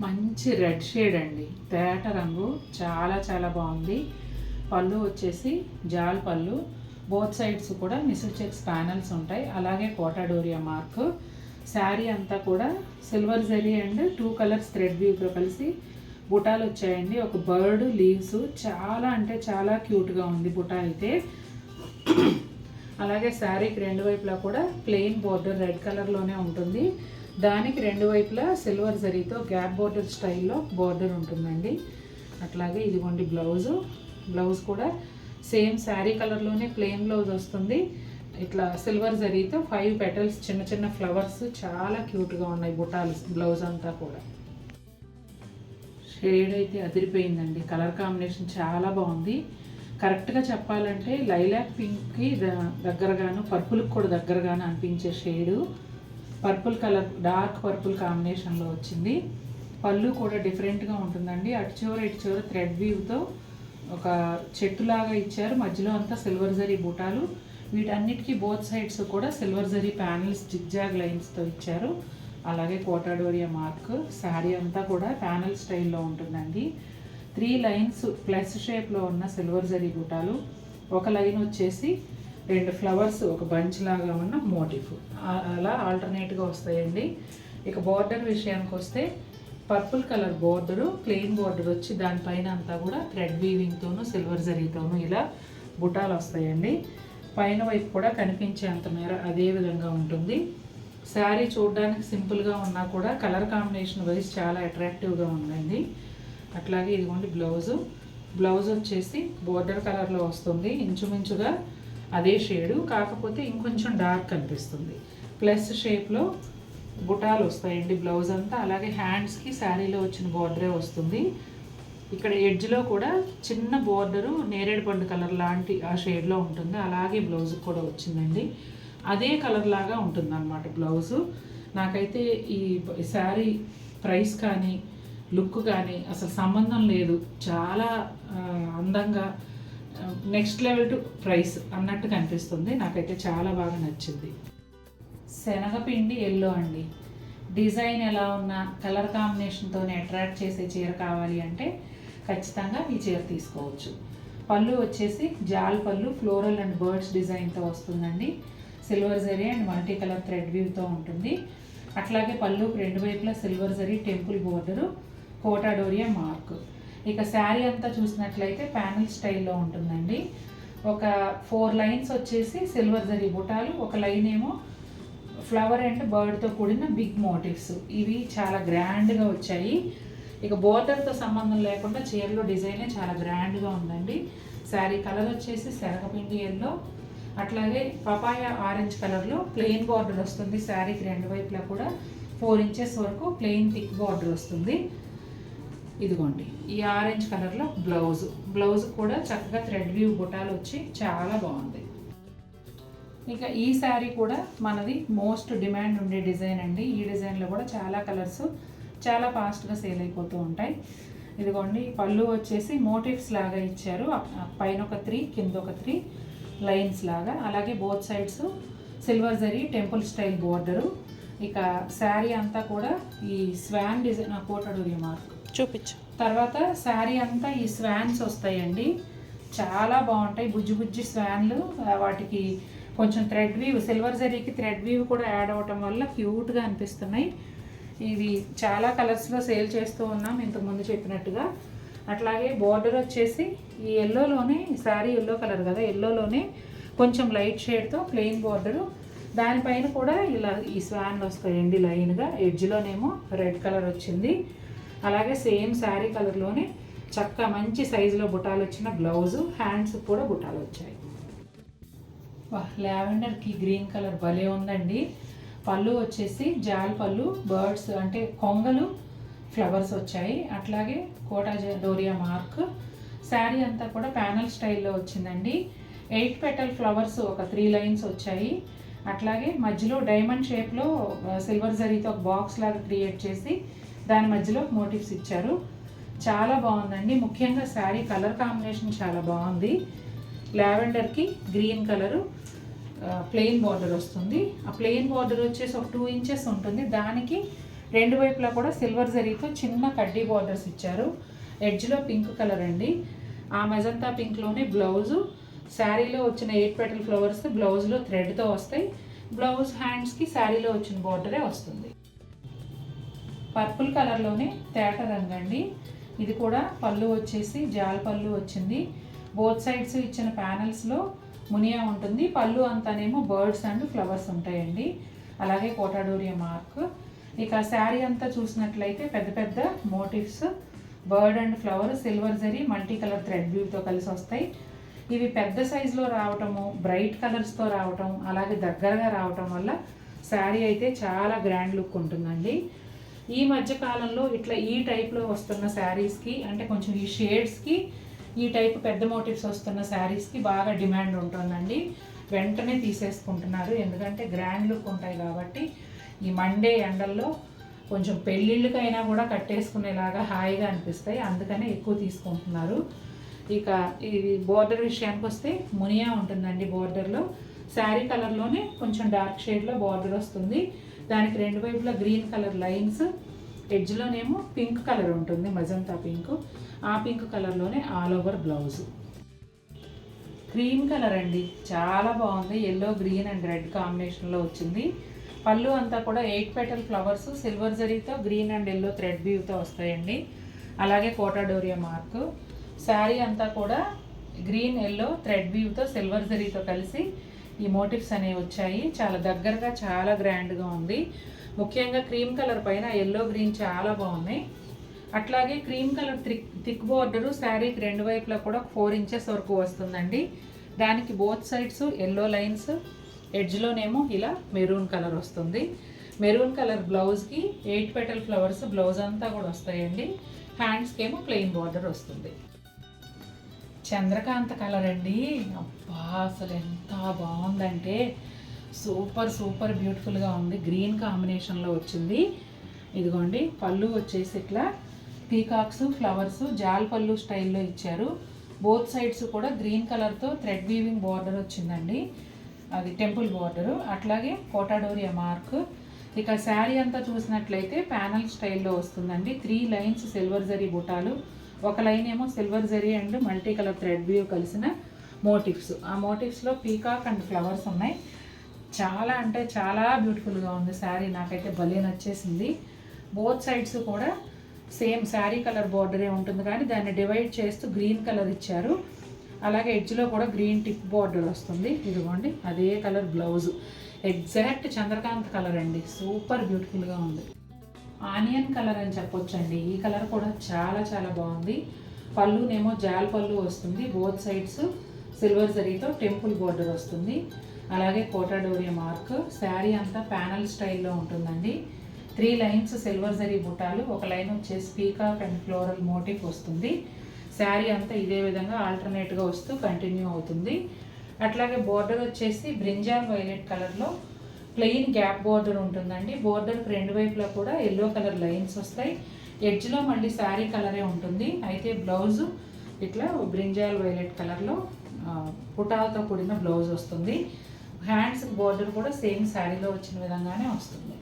మంచి red shade అండి, తేట రంగు, చాలా చాలా బాగుంది. పళ్ళు వచ్చేసి జాల్ పళ్ళు, బోత్ సైడ్స్ కూడా మిసిల్ చెక్స్ ప్యానల్స్ ఉంటాయి, అలాగే కోటాడోరియా మార్క్. శారీ అంతా కూడా silver zari and 2 colours thread వీవ్తో కలిసి బుటాలు వచ్చాయండి. ఒక బర్డ్ లీవ్స్, చాలా అంటే చాలా క్యూట్గా ఉంది బుటా అయితే. అలాగే శారీకి రెండు వైపులా కూడా ప్లెయిన్ బోర్డర్ రెడ్ కలర్లోనే ఉంటుంది. దానికి రెండు వైపులా సిల్వర్ జరీతో గ్యాప్ బోర్డర్ స్టైల్లో బోర్డర్ ఉంటుందండి. అట్లాగే ఇదిగోండి బ్లౌజ్ కూడా సేమ్ శారీ కలర్లోనే ప్లెయిన్ బ్లౌజ్ వస్తుంది. ఇట్లా సిల్వర్ జరీతో 5 పెటల్స్, చిన్న చిన్న ఫ్లవర్స్, చాలా క్యూట్గా ఉన్నాయి బుటాలు. బ్లౌజ్ అంతా కూడా షేడ్ అయితే అదిరిపోయిందండి. కలర్ కాంబినేషన్ చాలా బాగుంది. కరెక్ట్గా చెప్పాలంటే లైలాక్ పింక్కి దగ్గరగాను, పర్పుల్కి కూడా దగ్గరగాను అనిపించే shade. Purple colour, dark purple కాంబినేషన్లో వచ్చింది. పళ్ళు కూడా డిఫరెంట్గా ఉంటుందండి. అటు చివర ఇటు చివర థ్రెడ్ వీవ్తో ఒక చెట్టులాగా ఇచ్చారు. మధ్యలో అంతా సిల్వర్ జరీ బూటాలు. వీటన్నిటికీ బోత్ సైడ్స్ కూడా సిల్వర్ జరీ ప్యానల్స్ జిగ్జాగ్ లైన్స్తో ఇచ్చారు. అలాగే కోటాడోరియా మార్క్. శారీ అంతా కూడా ప్యానల్ స్టైల్లో ఉంటుందండి. 3 లైన్స్ ప్లస్ షేప్లో ఉన్న సిల్వర్ జరీ బూటాలు, ఒక లైన్ వచ్చేసి 2 ఫ్లవర్స్, ఒక బంచ్ లాగా ఉన్న మోటిఫ్, అలా ఆల్టర్నేట్గా వస్తాయండి. ఇక బోర్డర్ విషయానికి వస్తే purple colour border, plain border వచ్చి దానిపైన అంతా కూడా థ్రెడ్ వీవింగ్తోనూ సిల్వర్ జరీతోనూ ఇలా బుటాలు వస్తాయండి. పైన వైపు కూడా కనిపించేంత మేర అదే విధంగా ఉంటుంది. శారీ చూడడానికి సింపుల్గా ఉన్నా కూడా కలర్ కాంబినేషన్ వైజ్ చాలా అట్రాక్టివ్గా ఉందండి. అట్లాగే ఇదిగోండి బ్లౌజ్ వచ్చేసి బోర్డర్ కలర్లో వస్తుంది. ఇంచుమించుగా అదే షేడు, కాకపోతే ఇంకొంచెం డార్క్ అనిపిస్తుంది. ప్లస్ షేప్లో బుటాలు వస్తాయండి బ్లౌజ్ అంతా. అలాగే హ్యాండ్స్కి శారీలో వచ్చిన బోర్డరే వస్తుంది. ఇక్కడ ఎడ్జ్లో కూడా చిన్న బోర్డరు నేరేడు పండు కలర్ లాంటి ఆ షేడ్లో ఉంటుంది. అలాగే బ్లౌజ్కి కూడా వచ్చిందండి. అదే కలర్ లాగా ఉంటుందన్నమాట బ్లౌజు. నాకైతే ఈ శారీ ప్రైస్ కానీ లుక్ కానీ అసలు సంబంధం లేదు. చాలా అందంగా, నెక్స్ట్ లెవెల్ టు ప్రైస్ అన్నట్టు కనిపిస్తుంది. నాకైతే చాలా బాగా నచ్చింది. శనగపిండి ఎల్లో అండి. డిజైన్ ఎలా ఉన్నా కలర్ కాంబినేషన్తోనే అట్రాక్ట్ చేసే చీర కావాలి అంటే ఖచ్చితంగా ఈ చీర తీసుకోవచ్చు. పళ్ళు వచ్చేసి జాల్ పళ్ళు, ఫ్లోరల్ అండ్ బర్డ్స్ డిజైన్తో వస్తుందండి. Silver zari and multi colour thread వ్యూతో ఉంటుంది. అట్లాగే పళ్ళుకి రెండు వైపులా silver zari temple border, Kota Doria mark. ఇక శారీ అంతా చూసినట్లయితే ప్యానల్ స్టైల్లో ఉంటుందండి. ఒక 4 లైన్స్ వచ్చేసి సిల్వర్ జరీ బుటాలు, ఒక లైన్ ఏమో ఫ్లవర్ అండ్ బర్డ్తో కూడిన బిగ్ మోటివ్స్. ఇవి చాలా గ్రాండ్గా వచ్చాయి. ఇక బోర్డర్తో సంబంధం లేకుండా చీరలో డిజైనే చాలా గ్రాండ్గా ఉందండి. శారీ కలర్ వచ్చేసి శనగపిండి ఎల్లో, అట్లాగే పపాయ ఆరెంజ్ కలర్లో ప్లెయిన్ బార్డర్ వస్తుంది. శారీకి రెండు వైపులా కూడా 4 ఇంచెస్ వరకు ప్లెయిన్ థిక్ బార్డర్ వస్తుంది. ఇదిగోండి ఈ ఆరెంజ్ కలర్లో బ్లౌజ్ కూడా చక్కగా థ్రెడ్ వ్యూ బుటాలు వచ్చి చాలా బాగుంది. ఇక ఈ శారీ కూడా మనది మోస్ట్ డిమాండ్ ఉండే డిజైన్ అండి. ఈ డిజైన్లో కూడా చాలా కలర్స్ చాలా ఫాస్ట్గా సేల్ అయిపోతూ ఉంటాయి. ఇదిగోండి పళ్ళు వచ్చేసి మోటివ్స్ లాగా ఇచ్చారు. పైన ఒక 3, కింద ఒక 3 లైన్స్ లాగా. అలాగే both sides silver zari temple style border. ఇక శారీ అంతా కూడా ఈ స్వాన్ డిజైన్, కోటాడోరియా మార్క్ చూపించు. తర్వాత శారీ అంతా ఈ స్వాన్స్ వస్తాయండి, చాలా బాగుంటాయి. బుజ్జి స్వాన్లు, వాటికి కొంచెం థ్రెడ్ వీవ్, సిల్వర్ జరీకి థ్రెడ్ వీవ్ కూడా యాడ్ అవ్వటం వల్ల క్యూట్గా అనిపిస్తున్నాయి. ఇవి చాలా కలర్స్లో సేల్ చేస్తూ ఉన్నాం ఇంతకుముందు చెప్పినట్టుగా. అట్లాగే బోర్డర్ వచ్చేసి ఈ ఎల్లోలోనే, శారీ ఎల్లో కలర్ కదా, ఎల్లోలోనే కొంచెం లైట్ షేడ్తో ప్లెయిన్ బోర్డరు. దానిపైన కూడా ఇలా ఈ స్వాన్లు వస్తాయండి లైన్గా. ఎడ్జ్లోనేమో రెడ్ కలర్ వచ్చింది. అలాగే సేమ్ శారీ కలర్లోనే చక్కగా మంచి సైజులో బుటాలు వచ్చిన బ్లౌజు, హ్యాండ్స్ కూడా బుటాలు వచ్చాయి. లావెండర్కి గ్రీన్ కలర్ భలే ఉందండి. పళ్ళు వచ్చేసి జాల్ పళ్ళు, బర్డ్స్ అంటే కొంగలు, ఫ్లవర్స్ వచ్చాయి. అట్లాగే కోటాడోరియా మార్క్. శారీ అంతా కూడా ప్యానల్ స్టైల్లో వచ్చిందండి. 8 పెటల్ ఫ్లవర్స్, ఒక 3 లైన్స్ వచ్చాయి. అట్లాగే మధ్యలో డైమండ్ షేప్లో సిల్వర్ జరీతో ఒక బాక్స్ లాగా క్రియేట్ చేసి దాని మధ్యలో మోటివ్స్ ఇచ్చారు. చాలా బాగుందండి. ముఖ్యంగా శారీ కలర్ కాంబినేషన్ చాలా బాగుంది. లావెండర్కి గ్రీన్ కలరు ప్లెయిన్ బార్డర్ వస్తుంది. ఆ ప్లెయిన్ బార్డర్ వచ్చేసి ఒక 2 ఇంచెస్ ఉంటుంది. దానికి రెండు వైపులా కూడా సిల్వర్ జరీతో చిన్న కడ్డీ బార్డర్స్ ఇచ్చారు. ఎడ్జ్లో పింక్ కలర్ అండి. ఆ మెజంతా పింక్లోనే బ్లౌజు, శారీలో వచ్చిన 8 పెటల్ ఫ్లవర్స్ బ్లౌజ్లో థ్రెడ్తో వస్తాయి. బ్లౌజ్ హ్యాండ్స్కి శారీలో వచ్చిన బార్డరే వస్తుంది. పర్పుల్ కలర్లోనే తేట రంగు అండి. ఇది కూడా పళ్ళు వచ్చేసి జాల్ పళ్ళు వచ్చింది. బోత్ సైడ్స్ ఇచ్చిన ప్యానల్స్లో మునియా ఉంటుంది. పళ్ళు అంతానేమో బర్డ్స్ అండ్ ఫ్లవర్స్ ఉంటాయండి. అలాగే కోటాడోరియా మార్క్. ఇక శారీ అంతా చూసినట్లయితే పెద్ద పెద్ద motifs, bird and flower, silver జరీ, మల్టీ కలర్ థ్రెడ్ వీవ్తో కలిసి వస్తాయి. ఇవి పెద్ద సైజులో రావటము, బ్రైట్ కలర్స్తో రావటం, అలాగే దగ్గరగా రావటం వల్ల శారీ అయితే చాలా గ్రాండ్ లుక్ ఉంటుందండి. ఈ మధ్య కాలంలో ఇట్లా ఈ టైప్లో వస్తున్న శారీస్కి, అంటే కొంచెం ఈ షేడ్స్కి ఈ టైప్ పెద్ద మోటివ్స్ వస్తున్న శారీస్కి బాగా డిమాండ్ ఉంటుందండి. వెంటనే తీసేసుకుంటున్నారు, ఎందుకంటే గ్రాండ్ లుక్ ఉంటాయి కాబట్టి. ఈ మండే ఎండల్లో కొంచెం పెళ్ళిళ్ళకైనా కూడా కట్టేసుకునేలాగా హాయిగా అనిపిస్తాయి, అందుకనే ఎక్కువ తీసుకుంటున్నారు. ఇక ఇది బోర్డర్ విషయానికి వస్తే మునియా ఉంటుందండి. బోర్డర్లో శారీ కలర్లోనే కొంచెం డార్క్ షేడ్లో బార్డర్ వస్తుంది. దానికి రెండు వైపులా గ్రీన్ కలర్ లైన్స్, ఎడ్జ్లోనేమో పింక్ కలర్ ఉంటుంది, మజంతా పింక్. ఆ పింక్ కలర్లోనే all over blouse. Cream colour అండి, చాలా బాగుంది. ఎల్లో, గ్రీన్ అండ్ రెడ్ కాంబినేషన్లో వచ్చింది. పళ్ళు అంతా కూడా 8 పెటల్ ఫ్లవర్స్ సిల్వర్ జరీతో గ్రీన్ అండ్ ఎల్లో థ్రెడ్ వీవ్తో వస్తాయండి. అలాగే కోటాడోరియా మార్క్. శారీ అంతా కూడా గ్రీన్, ఎల్లో థ్రెడ్ వీవ్తో సిల్వర్ జరీతో కలిసి ఈ మోటివ్స్ అనేవి వచ్చాయి. చాలా దగ్గరగా చాలా గ్రాండ్గా ఉంది. ముఖ్యంగా క్రీమ్ కలర్ పైన ఎల్లో, గ్రీన్ చాలా బాగున్నాయి. అట్లాగే క్రీమ్ కలర్ థిక్ బోర్డరు శారీకి రెండు వైపులా కూడా 4 ఇంచెస్ వరకు వస్తుందండి. దానికి బోత్ సైడ్స్ ఎల్లో లైన్స్, ఎడ్జ్లోనేమో ఇలా మెరూన్ కలర్ వస్తుంది. మెరూన్ కలర్ బ్లౌజ్కి 8 పెటల్ ఫ్లవర్స్ బ్లౌజ్ అంతా కూడా వస్తాయండి. హ్యాండ్స్కి ఏమో ప్లెయిన్ బార్డర్ వస్తుంది. చంద్రకాంత కలర్ అండి, అబ్బా అసలు ఎంత బాగుందంటే సూపర్ సూపర్ బ్యూటిఫుల్గా ఉంది. గ్రీన్ కాంబినేషన్లో వచ్చింది. ఇదిగోండి పళ్ళు వచ్చేసి ఇట్లా పీకాక్స్, ఫ్లవర్స్, జాల్ పళ్ళు స్టైల్లో ఇచ్చారు. బోత్ సైడ్స్ కూడా గ్రీన్ కలర్తో థ్రెడ్ వీవింగ్ బార్డర్ వచ్చిందండి, అది టెంపుల్ బార్డరు. అట్లాగే కోటాడోరియా మార్క్. ఇక శారీ అంతా చూసినట్లయితే ప్యానల్ స్టైల్లో వస్తుందండి. 3 లైన్స్ సిల్వర్ జరీ బుటాలు, ఒక లైన్ ఏమో silver zari and multi colour thread weave కలిసిన మోటివ్స్. ఆ మోటివ్స్లో పీకాక్ అండ్ ఫ్లవర్స్ ఉన్నాయి. చాలా అంటే చాలా బ్యూటిఫుల్గా ఉంది శారీ, నాకైతే భలే నచ్చేసింది. బోత్ సైడ్స్ కూడా సేమ్ శారీ కలర్ బార్డరే ఉంటుంది, కానీ దాన్ని డివైడ్ చేస్తూ గ్రీన్ కలర్ ఇచ్చారు. అలాగే ఎడ్జ్లో కూడా గ్రీన్ టిప్ బార్డర్ వస్తుంది. ఇదిగోండి అదే colour blouse, exact Chandrakant colour అండి, సూపర్ బ్యూటిఫుల్గా ఉంది. ఆనియన్ కలర్ అని చెప్పొచ్చండి. ఈ కలర్ కూడా చాలా చాలా బాగుంది. పళ్ళునేమో జాల్ పళ్ళు వస్తుంది. బోత్ సైడ్స్ సిల్వర్ జరీతో టెంపుల్ బార్డర్ వస్తుంది. అలాగే కోటాడోరియా మార్క్. శారీ అంతా ప్యానల్ స్టైల్లో ఉంటుందండి. 3 లైన్స్ సిల్వర్ జరీ బుట్టాలు, ఒక లైన్ వచ్చేసి పీకాక్ అండ్ ఫ్లోరల్ మోటివ్ వస్తుంది. శారీ అంతా ఇదే విధంగా ఆల్టర్నేట్గా వస్తూ కంటిన్యూ అవుతుంది. అట్లాగే బోర్డర్ వచ్చేసి బ్రింజాల్ వైలెట్ కలర్లో ప్లెయిన్ గ్యాప్ బోర్డర్ ఉంటుందండి. బోర్డర్కి రెండు వైపులా కూడా ఎల్లో కలర్ లైన్స్ వస్తాయి. ఎడ్జ్లో మళ్ళీ శారీ కలరే ఉంటుంది. అయితే బ్లౌజు ఇట్లా బ్రింజాల్ వైలెట్ కలర్లో పుటాలతో కూడిన బ్లౌజ్ వస్తుంది. హ్యాండ్స్కి బోర్డర్ కూడా సేమ్ శారీలో వచ్చిన విధంగానే వస్తుంది.